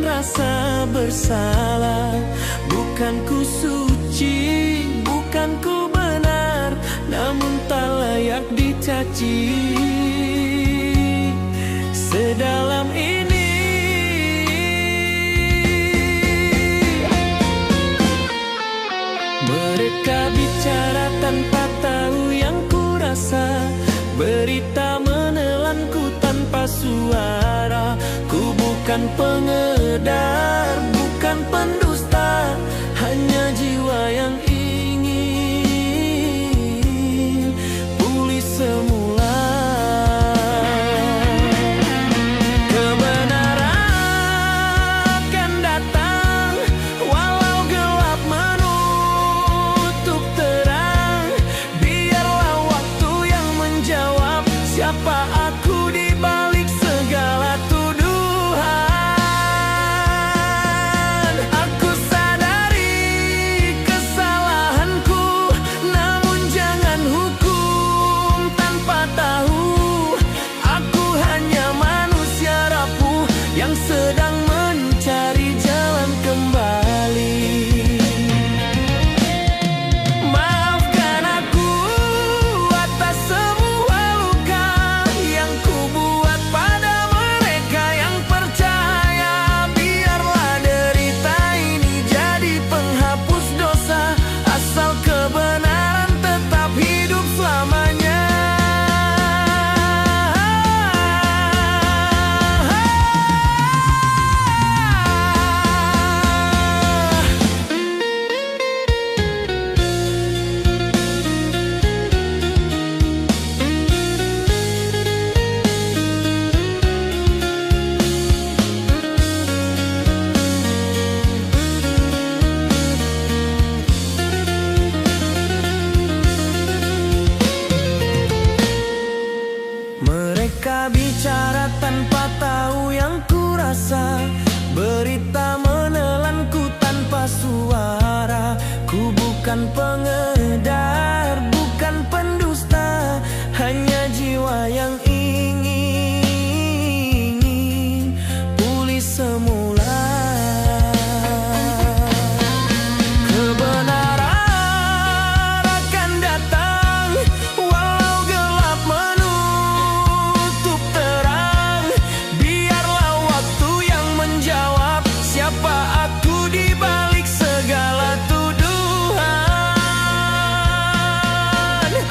rasa bersalah. Bukan ku suci, bukan ku benar, namun tak layak dicaci. Sedalam ini mereka bicara tanpa tahu yang ku rasa. Berita menelanku tanpa suara. Ku bukan pengedar, bukan pendusta, hanya jiwa yang ingin pulih semula. Kebenaran akan datang walau gelap menutup terang. Biarlah waktu yang menjawab siapa aku di balik segala tuduhan. Aku sadari kesalahanku, namun jangan hukum tanpa tahu. Aku hanya manusia rapuh yang sedang mencari jalan kembali. Maafkan aku atas semua luka yang ku buat pada mereka yang percaya. Biarlah derita ini jadi penghapus dosa, asal kebenaran tetap hidup selamanya. Mereka bicara tanpa tahu yang ku rasa. Berita menelanku tanpa suara. Ku bukan pengedar, bukan pendusta, hanya jiwa yang ingin pulih semula. Kebenaran akan datang walau gelap menutup terang. Biarlah waktu yang menjawab siapa aku di balik segala tuduhan.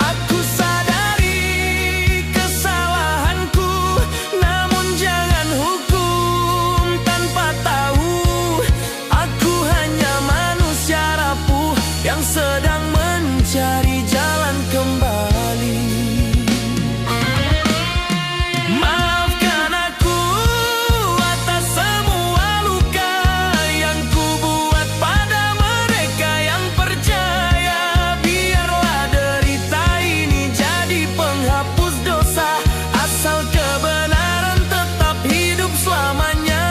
Aku sadari kesalahanku, namun jangan hukum tanpa tahu. Aku hanya manusia rapuh yang sedang mencari jalan kembali. Maafkan aku atas semua luka yang ku buat pada mereka yang percaya. Biarlah derita ini jadi penghapus dosa, asal kebenaran tetap hidup selamanya.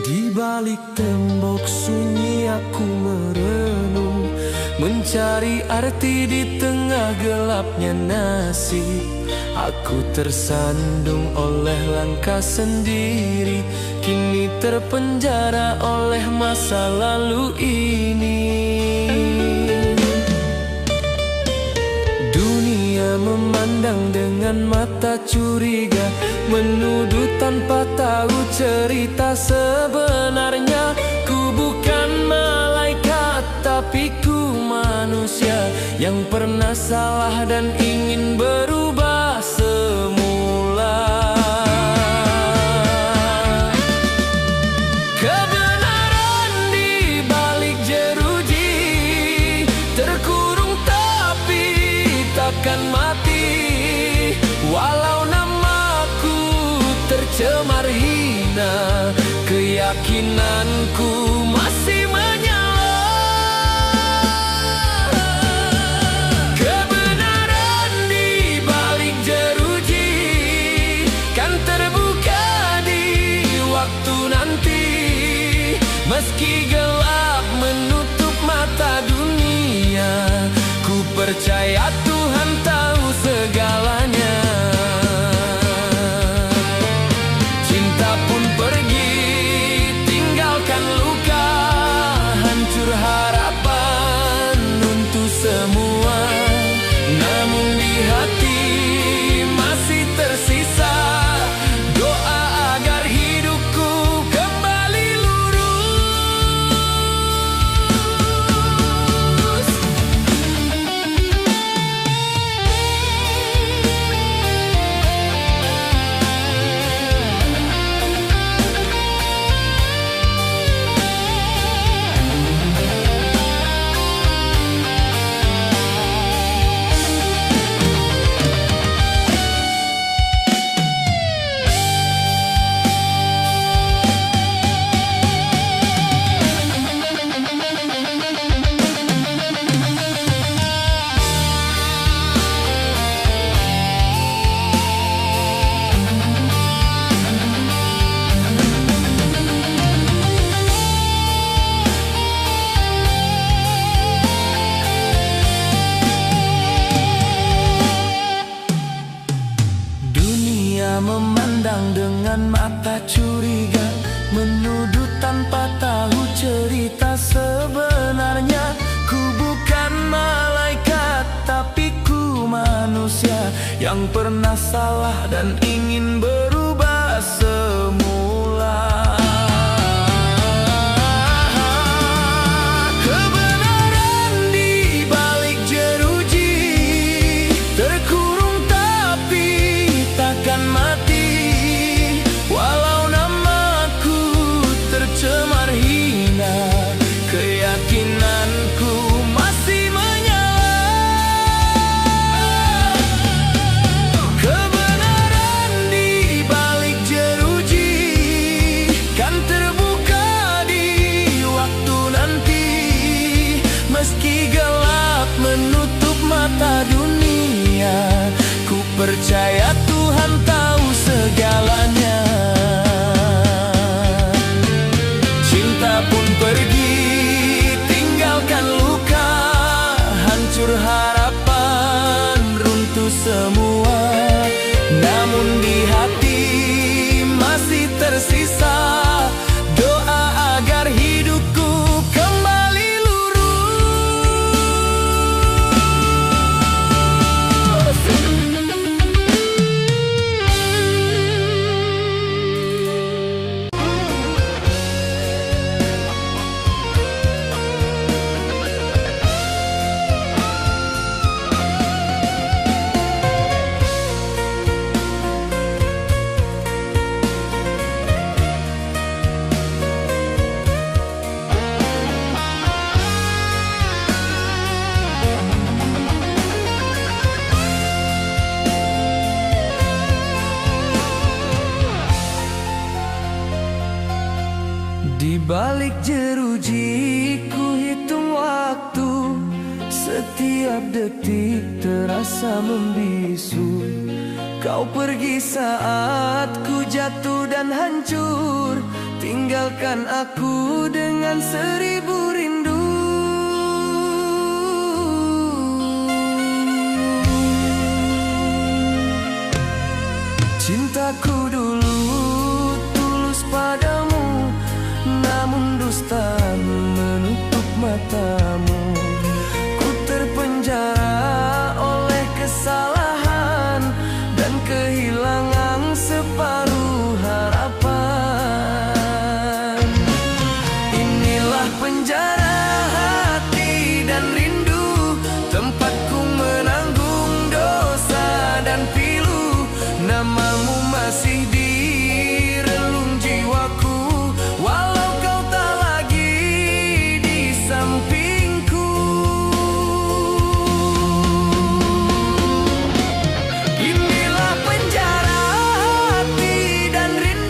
Di balik tembok sunyi aku merenung, mencari arti di tengah gelapnya nasib. Aku tersandung oleh langkah sendiri, kini terpenjara oleh masa lalu ini. Dunia memandang dengan mata curiga, menuduh tanpa tahu cerita sebenarnya. Ku bukan malaikat, tapi ku manusia yang pernah salah dan ingin berubah semula. Kebenaran di balik jeruji, terkurung tapi takkan mati. Walau namaku tercemar hina, keyakinanku masih menyala. Kebenaran di balik jeruji kan terbuka di waktu nanti. Meski gelap menutup mata dunia, ku percaya Tuhan tahu segalanya. Cinta pun pergi, tinggalkan luka, hancur harapan, runtuh semua. Namun di hati masih tersisa doa agar hidupku kembali lurus. Memandang dengan mata curiga, menuduh tanpa tahu cerita sebenarnya. Ku bukan malaikat, tapi ku manusia yang pernah salah dan ingin berubah semula. Kebenaran di balik jeruji terkurung tapi takkan mati. Walau namaku tercemar hina, keyakinanku masih menyala. Kebenaran di balik jeruji kan terbuka di waktu nanti. Meski gelap menutup mata dunia, ku percaya Tuhan tahu segalanya. Cinta pun pergi, tinggalkan luka, hancur harapan, runtuh semua. Namun di hati masih tersisa doa agar hidupku kembali di balik jeruji. Ku hitung waktu, setiap detik terasa membisu. Kau pergi saat ku jatuh dan hancur, tinggalkan aku dengan 1000 rindu. Cintaku dulu tulus padamu, namun dusta menutup matamu. Ku terpenjara oleh kesalahan dan kehilangan separuh harapan. Inilah penjara hati dan rindu, tempatku menanggung dosa dan pilu. Namamu masih di relung jiwaku, walau kau tak lagi di sampingku. Inilah penjara hati dan rindu,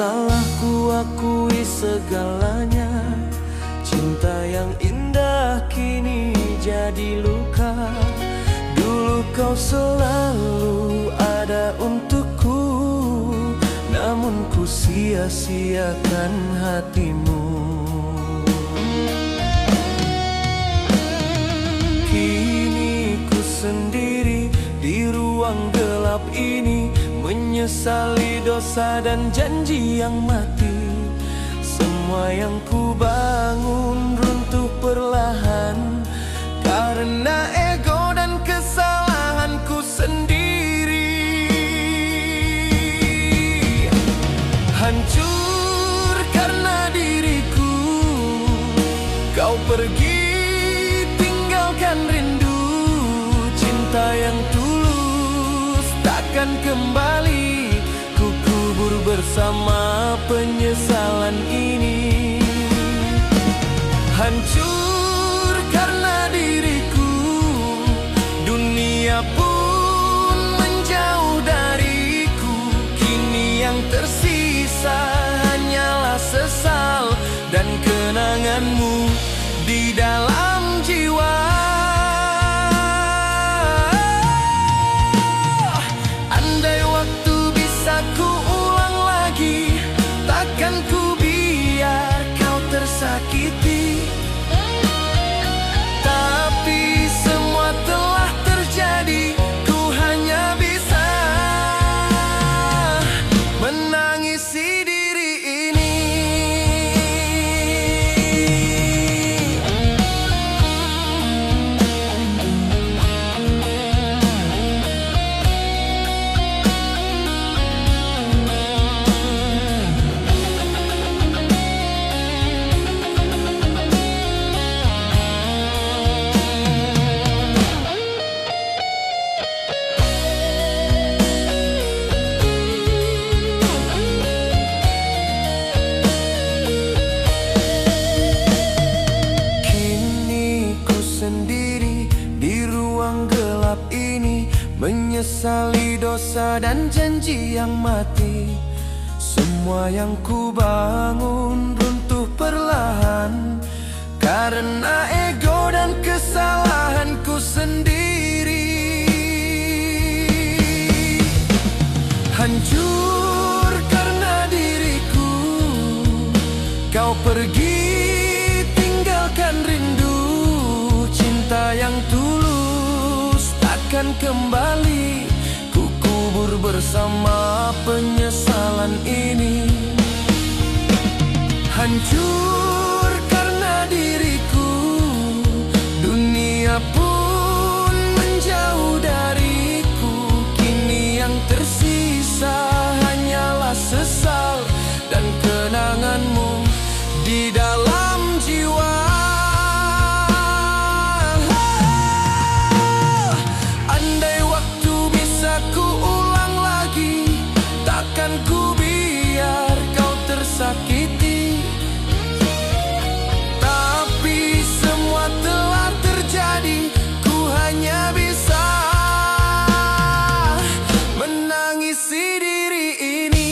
salah ku akui segalanya. Cinta yang indah kini jadi luka. Dulu kau selalu ada untukku, namun ku sia-siakan hatimu. Kini ku sendiri di ruang gelap ini, menyesali dosa dan janji yang mati. Semua yang ku bangun runtuh perlahan, karena ego dan kesalahanku sendiri. Hancur karena diriku, kau pergi tinggalkan rindu. Cinta yang tulus takkan kembali, ku kubur bersama penyesalan ini. Hancur karena diriku, dunia pun menjauh dariku. Kini yang tersisa hanyalah sesal dan kenanganmu di dalam jiwa. Andai waktu bisa ku ulang lagi, takkan ku biar kau tersakiti. Tapi semua telah terjadi, ku hanya bisa menangisi diri ini. Sendiri di ruang gelap ini, menyesali dosa dan janji yang mati. Semua yang ku bangun runtuh perlahan, karena ego dan kesalahanku sendiri. Hancur karena diriku, kau pergi tinggalkan rindu. Cinta yang tulus takkan kembali, ku kubur bersama penyesalan ini. Hancur karena diriku, dunia pun menjauh dariku. Kini yang tersisa hanyalah sesal dan kenanganmu di dalam jiwa. Takkan ku biar kau tersakiti. Tapi semua telah terjadi, ku hanya bisa menangisi diri ini.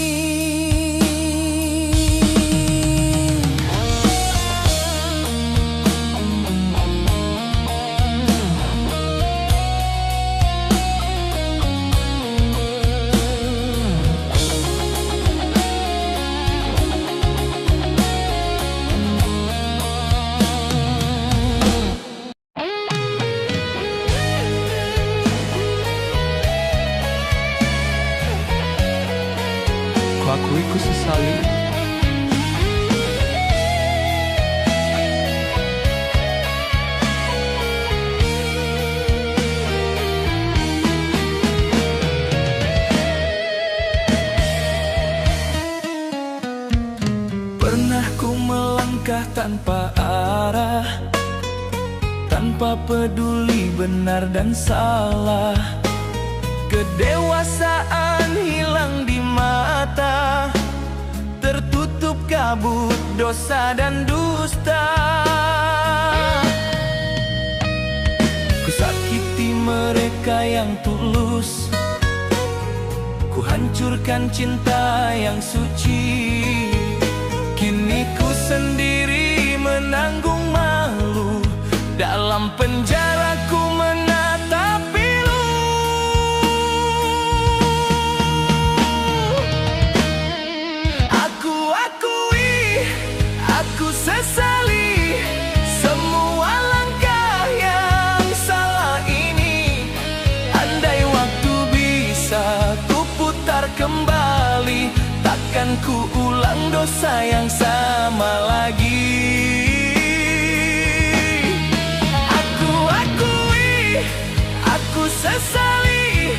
Kuakui ku sesali. Pernah ku melangkah tanpa arah, tanpa peduli benar dan salah. Kedewasaan hilang di mata, tertutup kabut dosa dan dusta. Ku sakiti mereka yang tulus, ku hancurkan hancurkan cinta yang suci. Kini ku sendiri menanggung malu, dalam penjaraku menatap pilu. Aku akui, aku sesali semua langkah yang salah ini. Andai waktu bisa ku putar kembali, takkan ku ulang dosa yang sama lagi. Aku akui, aku sesali,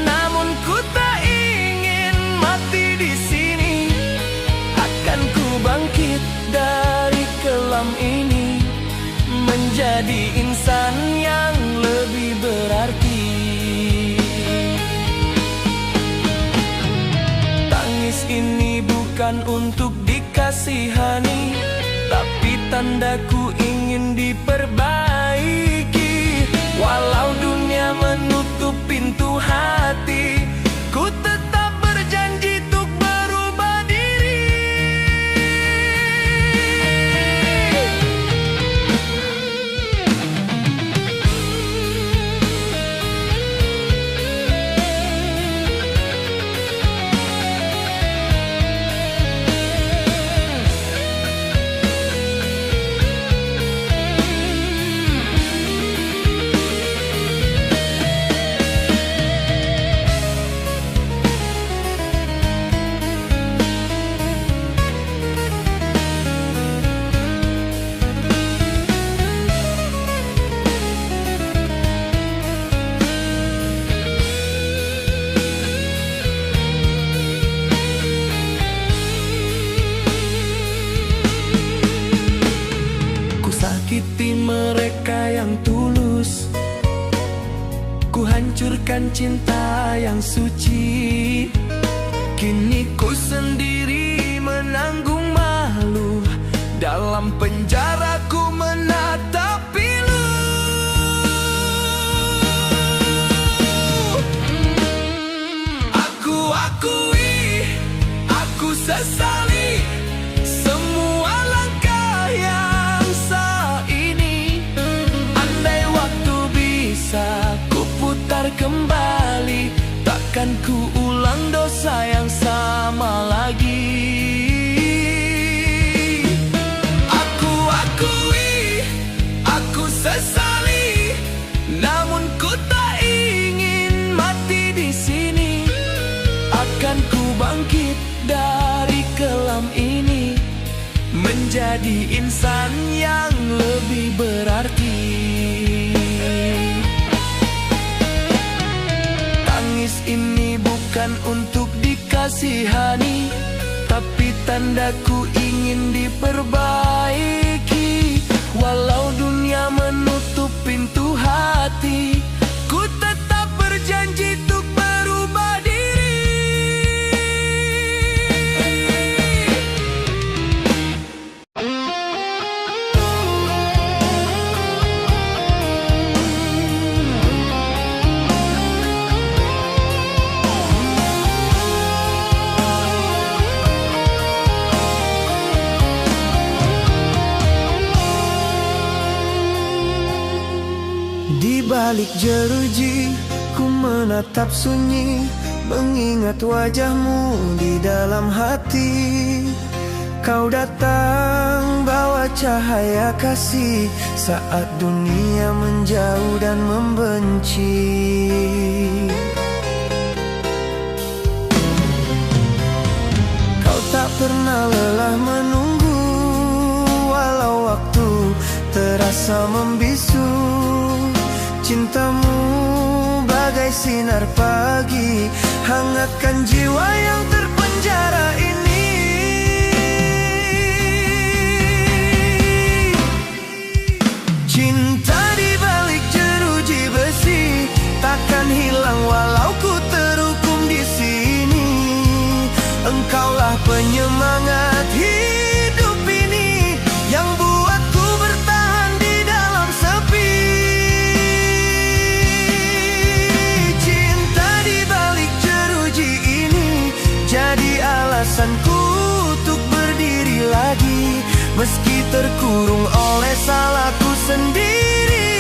namun ku tak ingin mati di sini. Akan ku bangkit dari kelam ini, menjadi insan yang lebih berarti. Tangis ini bukan untuk dikasihani, tapi tandaku ingin diperbaiki. Walau dunia menutup pintu hati, ku tetap berjanji untuk berubah diri. Sakiti mereka yang tulus, ku hancurkan cinta yang suci. Kini ku sendiri menanggung malu, dalam penjaraku menatap pilu. Aku akui, aku sesali semua langkah yang salah ini. Andai waktu bisa ku putar kembali, takkan ku ulang dosa yang sama lagi. Aku akui, aku sesali, namun ku tak ingin mati di sini. Akan ku bangkit dari kelam ini, menjadi insan yang lebih berarti. Tangis ini bukan untuk dikasihani, tapi tandaku ingin diperbaiki. Walau dunia menutup pintu hati, ku tetap berjanji untuk berubah diri. Di balik jeruji, ku menatap sunyi, mengingat wajahmu di dalam hati. Kau datang bawa cahaya kasih, saat dunia menjauh dan membenci. Kau tak pernah lelah menunggu, walau waktu terasa membisu. Cintamu bagai sinar pagi, hangatkan jiwa yang terpenjara ini. Cinta di balik jeruji besi, takkan hilang walau ku terhukum di sini. Engkaulah penyemangat hidup ini, yang buatku bertahan di dalam sepi. Cinta di balik jeruji ini, meski terkurung oleh salahku sendiri.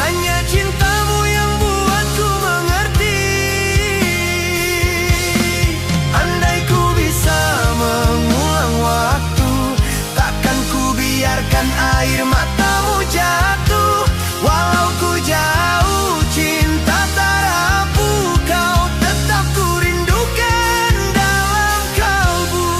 Hanya cintamu yang buatku mengerti. Andai ku bisa mengulang waktu, takkan ku biarkan air matamu jatuh. Walau ku jauh, cinta tak rapuh, kau tetap ku rindukan dalam kalbu.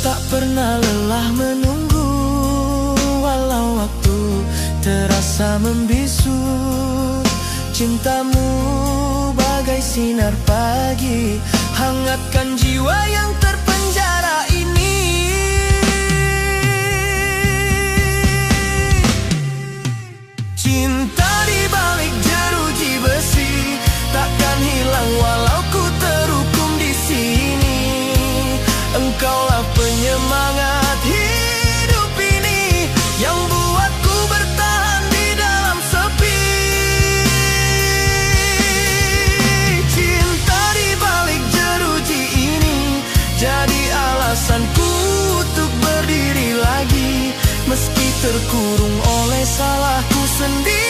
Tak pernah lelah menunggu, walau waktu terasa membisu. Cintamu bagai sinar pagi, hangatkan jiwa yang terpenjara ini. Cinta di balik jeruji besi, takkan hilang walau ku terhukum di sini. Engkaulah penyemangat hidup ini, yang buatku bertahan di dalam sepi. Cinta di balik jeruji ini jadi alasanku untuk berdiri lagi, meski terkurung oleh salahku sendiri.